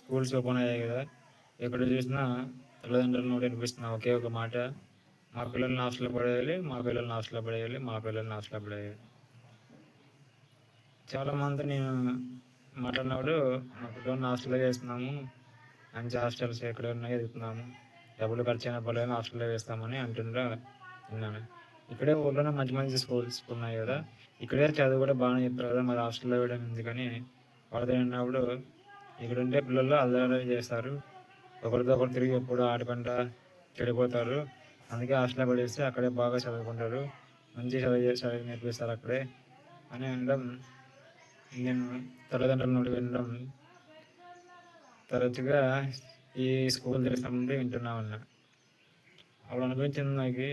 Schools open అయ్యాయి కదా! ఎక్కడ చూసినా తల్లిదండ్రుల నోట వినిపిస్తున్న ఒకే ఒక మాట, మా పిల్లల్ని హాస్టల్‌లో పడేయాలి, మా పిల్లల్ని హాస్టల్‌లో పడేయాలి, మా పిల్లల్ని హాస్టల్‌లో పడేయాలి. చాలామందితో నేను మాట్లాడినప్పుడు మా పిల్లోడిని హాస్టల్‌లో వేస్తున్నాము. మంచి హాస్టల్స్ ఎక్కడ ఉన్నాయో వెతుకుతున్నాము. డబ్బులు ఖర్చయినా పర్లేదు హాస్టల్‌లో వేస్తామని అంటుండ్రా విన్నాను. ఇక్కడే ఊర్లోనే మంచి మంచి స్కూల్స్ ఉన్నాయి గదా! ఇక్కడే చదువు కూడా బాగానే చెప్తారు కదా! మరి హాస్టల్‌లో వేయడం ఎందుకని వాళ్ళతో అన్నప్పుడు ఇక్కడుండే పిల్లలు అల్లరి చేస్తారు. ఒకరితో ఒకరు తిరిగి ఎప్పుడు ఆడుకుంటా చెడిపోతారు. అందుకే హాస్టల్‌లో పడేస్తే అక్కడే బాగా చదువుకుంటారు. మంచి చదువు నేర్పిస్తారు అక్కడే అని అనడం నేను తల్లిదండ్రుల నుండి వినడం తరచుగా ఈ స్కూల్ తెరిసినప్పటి నుండి వింటున్నా ఉన్నా. అప్పుడు అనిపించింది నాకి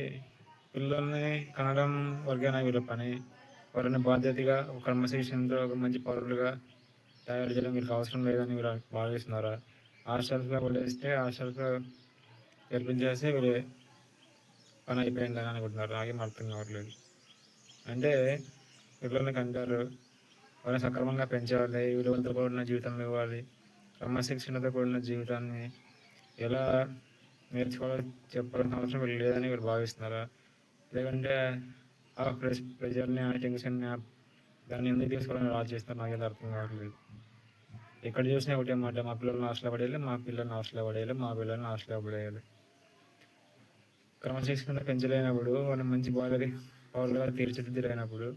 పిల్లల్ని కనడం వరకేనా వీళ్ళ పని? వాళ్ళని బాధ్యతగా, ఒక క్రమశిక్షణతో, ఒక మంచి పౌరులుగా తయారు చేయడం వీళ్ళకి అవసరం లేదని మీరు భావిస్తున్నారా? హాస్టల్స్‌లో వదిలేస్తే హాస్టల్స్‌లో చేర్పించేస్తే వీళ్ళ పని అయిపోయిందని అనుకుంటున్నారు. నాకేం అర్థం కావట్లేదు. అంటే పిల్లల్ని కంటారు. వాళ్ళని సక్రమంగా పెంచాలి. విలువలతో కూడిన జీవితం ఇవ్వాలి. క్రమశిక్షణతో కూడిన జీవితాన్ని ఎలా నేర్చుకోవాలో చెప్పాల్సిన అవసరం వీళ్ళకి లేదని మీరు భావిస్తున్నారా? లేదంటే ఆ ప్రెషర్‌ని, ఆ టెన్షన్‌ని దాన్ని ఎందుకు తీసుకోవాలని ఆలోచిస్తున్నారో నాకైతే అర్థం కావట్లేదు. ఎక్కడ చూసినా ఒకటే మాట, మా పిల్లల్ని హాస్టల్‌లో పడేయాలి, మా పిల్లల్ని హాస్టల్‌లో పడేయాలి, మా పిల్లల్ని హాస్టల్‌లో పడేయాలి. క్రమశిక్షణ పెంచలేనప్పుడు, వాళ్ళని మంచి పౌరులుగా తీర్చిదిద్దలేనప్పుడు,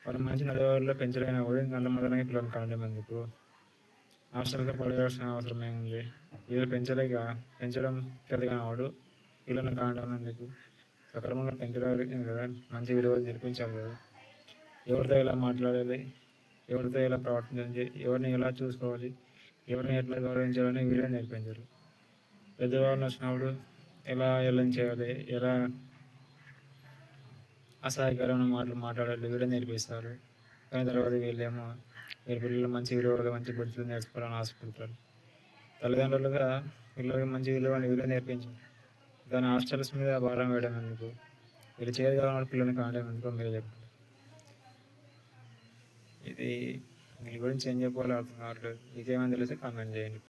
వాళ్ళని మంచి నడవడిలో పెంచలేనప్పుడు ఇంక అంతమాత్రానికి పిల్లల్ని కనడం ఎందుకు? హాస్టల్‌లో పడేయాల్సిన అవసరం ఏముంది? వీళ్ళు పెంచడం చేతకానోడు పిల్లల్ని కనడం ఎందుకు? సక్రమంగా పెంచడాలి కదా! మంచి విలువలు నేర్పించాలి కదా! ఎవరితో ఎలా మాట్లాడాలి? ఎవరితో ఎలా ప్రవర్తించాలి? ఎవరిని ఎలా చూసుకోవాలి? ఎవరిని ఎట్లా గౌరవించాలని వీళ్ళే నేర్పించరు. పెద్దవాళ్ళు వచ్చినప్పుడు ఎలా చేయాలి? ఎలా అసహ్యకరమైన మాటలు మాట్లాడాలి? వీళ్ళే నేర్పిస్తారు. కానీ తర్వాత వీళ్ళేమో వీళ్ళ పిల్లలు మంచి విలువలు, మంచి బుద్ధులు నేర్చుకోవాలని ఆశపడతారు. తల్లిదండ్రులుగా పిల్లలకి మంచి విలువలు వీళ్ళే నేర్పించాలి. దాన్ని హాస్టల్స్ మీద భారం వేయడం ఎందుకు? వీళ్ళు చేయగల పిల్లల్ని కానడం ఎందుకో మీరే చెప్పండి. ఇది దీని గురించి ఏం చెప్పాలో అర్థం కావట్లేదు. మీకేమైనా తెలిస్తే కామెంట్ చేయండి.